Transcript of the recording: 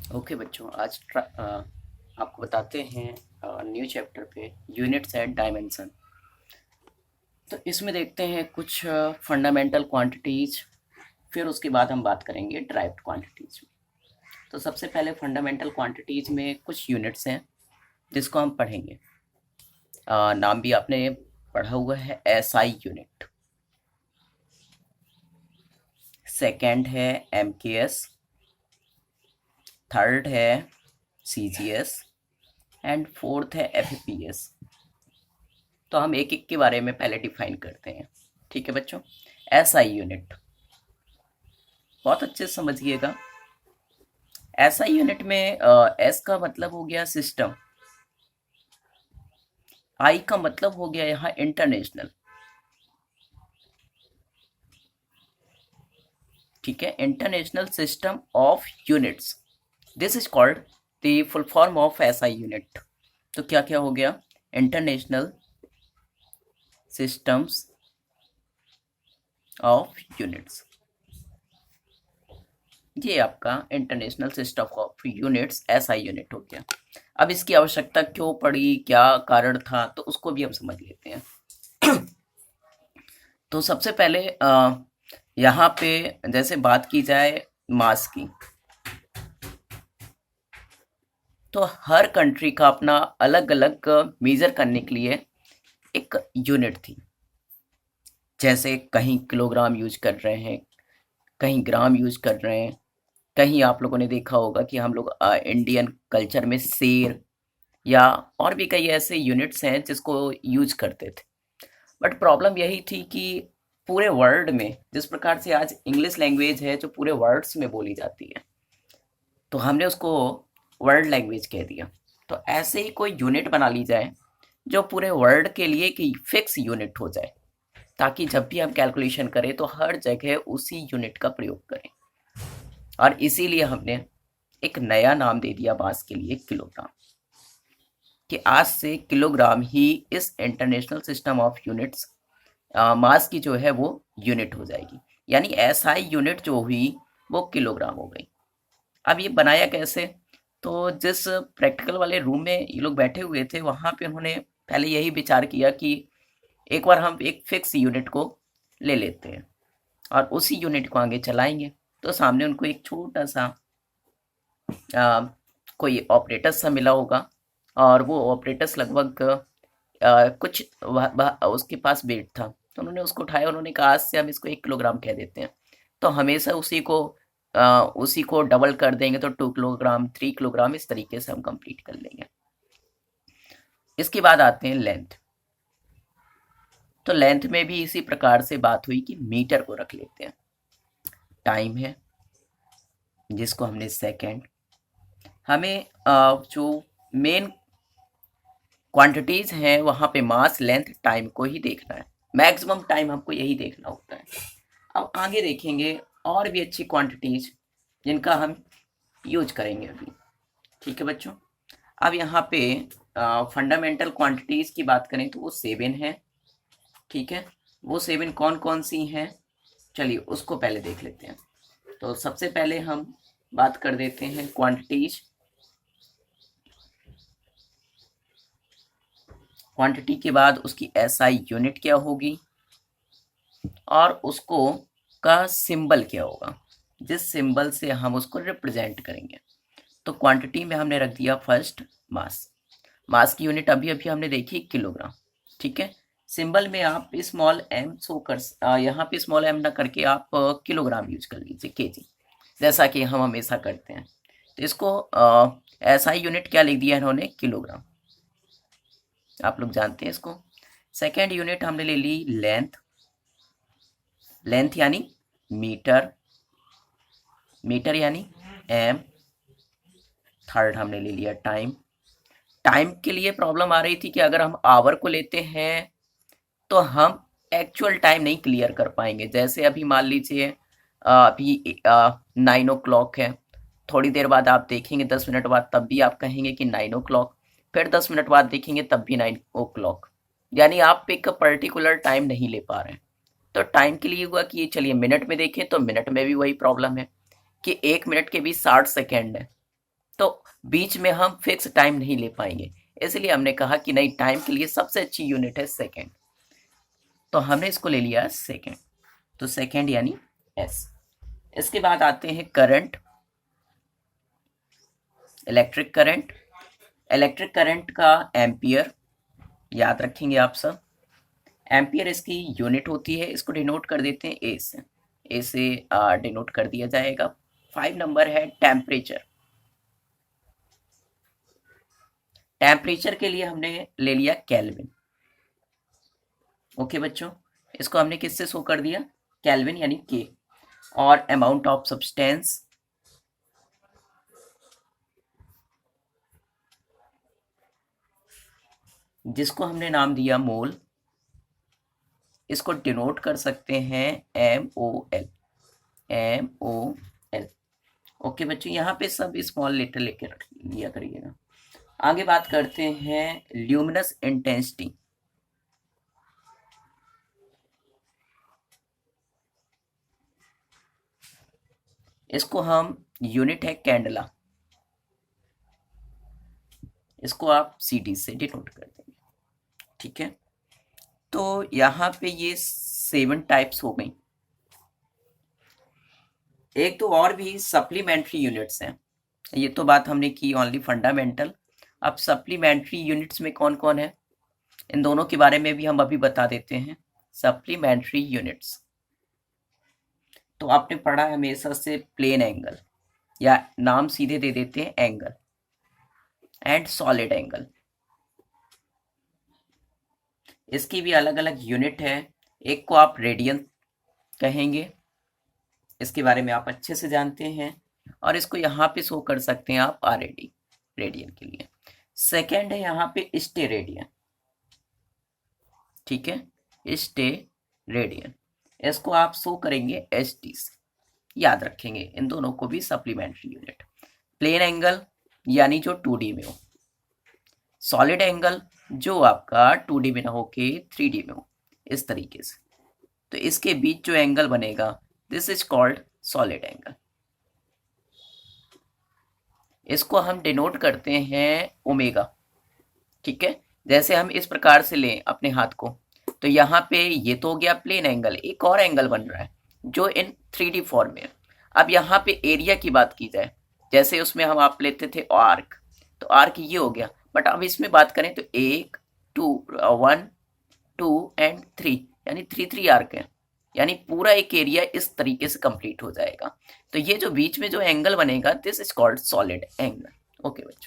Okay बच्चों, आज आपको बताते हैं न्यू चैप्टर पे यूनिट्स एंड डायमेंशन। तो इसमें देखते हैं कुछ फंडामेंटल क्वांटिटीज, फिर उसके बाद हम बात करेंगे ड्राइव्ड क्वांटिटीज में। तो सबसे पहले फंडामेंटल क्वांटिटीज में कुछ यूनिट्स हैं जिसको हम पढ़ेंगे। नाम भी आपने पढ़ा हुआ है, एसआई यूनिट। सेकंड है एमकेएस, थर्ड है सीजीएस एंड फोर्थ है एफपीएस। तो हम एक एक के बारे में पहले डिफाइन करते हैं। ठीक है बच्चों, एसआई यूनिट बहुत अच्छे से समझिएगा। एसआई यूनिट में एस का मतलब हो गया सिस्टम, आई का मतलब हो गया यहाँ इंटरनेशनल। ठीक है, international system of units, this is called the full form of SI unit. तो क्या क्या हो गया, इंटरनेशनल सिस्टम्स ऑफ यूनिट्स, ये आपका international system of units SI unit हो गया। अब इसकी आवश्यकता क्यों पड़ी, क्या कारण था, तो उसको भी हम समझ लेते हैं। तो सबसे पहले यहाँ पे जैसे बात की जाए मास की, तो हर कंट्री का अपना अलग अलग मेजर करने के लिए एक यूनिट थी। जैसे कहीं किलोग्राम यूज कर रहे हैं, कहीं ग्राम यूज कर रहे हैं, कहीं आप लोगों ने देखा होगा कि हम लोग इंडियन कल्चर में शेर या और भी कई ऐसे यूनिट्स हैं जिसको यूज करते थे। बट प्रॉब्लम यही थी कि पूरे वर्ल्ड में जिस प्रकार से आज इंग्लिश लैंग्वेज है जो पूरे वर्ल्ड्स में बोली जाती है, तो हमने उसको वर्ल्ड लैंग्वेज कह दिया। तो ऐसे ही कोई यूनिट बना ली जाए जो पूरे वर्ल्ड के लिए कि फिक्स यूनिट हो जाए, ताकि जब भी हम कैलकुलेशन करें तो हर जगह उसी यूनिट का प्रयोग करें। और इसीलिए हमने एक नया नाम दे दिया मास के लिए, किलोग्राम, कि आज से किलोग्राम ही इस इंटरनेशनल सिस्टम ऑफ यूनिट्स मास की जो है वो यूनिट हो जाएगी। यानी एसआई यूनिट जो हुई वो किलोग्राम हो गई। अब ये बनाया कैसे, तो जिस प्रैक्टिकल वाले रूम में ये लोग बैठे हुए थे वहाँ पे उन्होंने पहले यही विचार किया कि एक बार हम एक फिक्स यूनिट को ले लेते हैं और उसी यूनिट को आगे चलाएंगे। तो सामने उनको एक छोटा सा कोई ऑपरेटस सा मिला होगा, और वो ऑपरेटस लगभग कुछ उसके पास वेट था, तो उन्होंने उसको उठाया, उन्होंने कहा आज से हम इसको 1 किलोग्राम कह देते हैं। तो हमेशा उसी को डबल कर देंगे तो 2 किलोग्राम, 3 किलोग्राम, इस तरीके से हम कंप्लीट कर लेंगे। इसके बाद आते हैं लेंथ। तो लेंथ में भी इसी प्रकार से बात हुई कि मीटर को रख लेते हैं। टाइम है जिसको हमने सेकेंड, हमें जो मेन क्वांटिटीज हैं वहाँ पे मास, लेंथ, टाइम को ही देखना है। मैक्सिमम टाइम हमको यही देखना होता है। अब आगे देखेंगे और भी अच्छी क्वांटिटीज जिनका हम यूज करेंगे अभी। ठीक है बच्चों, अब यहाँ पे फंडामेंटल क्वांटिटीज की बात करें तो वो 7 है। ठीक है, वो 7 कौन कौन सी हैं, चलिए उसको पहले देख लेते हैं। तो सबसे पहले हम बात कर देते हैं क्वांटिटीज। क्वांटिटी के बाद उसकी एसआई यूनिट क्या होगी और उसको का सिंबल क्या होगा, जिस सिंबल से हम उसको रिप्रेजेंट करेंगे। तो क्वांटिटी में हमने रख दिया फर्स्ट मास। मास की यूनिट अभी अभी हमने देखी किलोग्राम। ठीक है, सिंबल में आप स्मॉल एम शो कर, यहाँ पे स्मॉल एम ना करके आप किलोग्राम यूज कर लीजिए, केजी, जैसा कि हम हमेशा करते हैं। तो इसको ऐसा ही यूनिट क्या लिख दिया इन्होंने, किलोग्राम, आप लोग जानते हैं इसको। सेकेंड यूनिट हमने ले ली लेंथ। लेंथ यानी मीटर, मीटर यानी एम। थर्ड हमने ले लिया टाइम। टाइम के लिए प्रॉब्लम आ रही थी कि अगर हम आवर को लेते हैं तो हम एक्चुअल टाइम नहीं क्लियर कर पाएंगे। जैसे अभी मान लीजिए अभी 9 o'clock है, थोड़ी देर बाद आप देखेंगे 10 मिनट बाद, तब भी आप कहेंगे कि 9 o'clock, फिर 10 मिनट बाद देखेंगे तब भी 9 o'clock। यानी आप एक पर्टिकुलर टाइम नहीं ले पा रहे हैं। तो टाइम के लिए हुआ कि ये चलिए मिनट में देखें तो मिनट में भी वही प्रॉब्लम है कि 1 मिनट के भी 60 सेकेंड है। तो बीच में हम फिक्स टाइम नहीं ले पाएंगे, इसलिए हमने कहा कि नहीं, टाइम के लिए सबसे अच्छी यूनिट है सेकेंड, तो हमने इसको ले लिया सेकेंड, तो सेकेंड यानी एस। इसके बाद आते हैं current, electric current. Electric current का एम्पियर याद रखेंगे आप सब। एम्पियर इसकी यूनिट होती है, इसको डिनोट कर देते हैं ए से, ए से डिनोट कर दिया जाएगा। 5 नंबर है टेम्परेचर। टेम्परेचर के लिए हमने ले लिया केल्विन। ओके बच्चों, इसको हमने किससे शो कर दिया, केल्विन यानी के। और अमाउंट ऑफ सब्सटेंस, जिसको हमने नाम दिया मोल, इसको डिनोट कर सकते हैं MOL, MOL। ओके बच्चों, यहाँ पे सब स्मॉल लेटर लेके रख लिया करिएगा। आगे बात करते हैं ल्यूमिनस इंटेंसिटी। इसको हम, यूनिट है कैंडला, इसको आप CD से डिनोट कर देंगे। ठीक है, तो यहाँ पे ये 7 टाइप्स हो गई। एक तो और भी सप्लीमेंट्री यूनिट्स हैं, ये तो बात हमने की ओनली फंडामेंटल। अब सप्लीमेंट्री यूनिट्स में कौन कौन है, इन दोनों के बारे में भी हम अभी बता देते हैं। सप्लीमेंट्री यूनिट्स तो आपने पढ़ा है हमेशा से प्लेन एंगल, या नाम सीधे दे देते हैं एंगल, एंड सॉलिड एंगल। इसकी भी अलग अलग यूनिट है, एक को आप रेडियन कहेंगे, इसके बारे में आप अच्छे से जानते हैं, और इसको यहाँ पे शो कर सकते हैं आप RAD, रेडियन के लिए। सेकेंड है यहाँ पे स्टेरेडियन। ठीक है, स्टेरेडियन, इसको आप शो करेंगे SD से, याद रखेंगे इन दोनों को भी सप्लीमेंट्री यूनिट। प्लेन एंगल यानी जो 2D में हो, सॉलिड एंगल जो आपका 2D में ना हो के 3D में हो, इस तरीके से। तो इसके बीच जो एंगल बनेगा, this is called solid angle. इसको हम डिनोट करते हैं ओमेगा। ठीक है, जैसे हम इस प्रकार से लें अपने हाथ को, तो यहाँ पे ये तो हो गया प्लेन एंगल, एक और एंगल बन रहा है जो इन 3D फॉर्म में है। अब यहाँ पे एरिया की बात की जाए, जैसे उसमें हम आप लेते थे आर्क, तो आर्क ये हो गया, बट अब इसमें बात करें तो 1 2 1 2 एंड 3, यानी 3 आर्क है, यानी पूरा एक एरिया इस तरीके से कंप्लीट हो जाएगा। तो ये जो बीच में जो एंगल बनेगा, this is called solid angle. Okay बच्चों।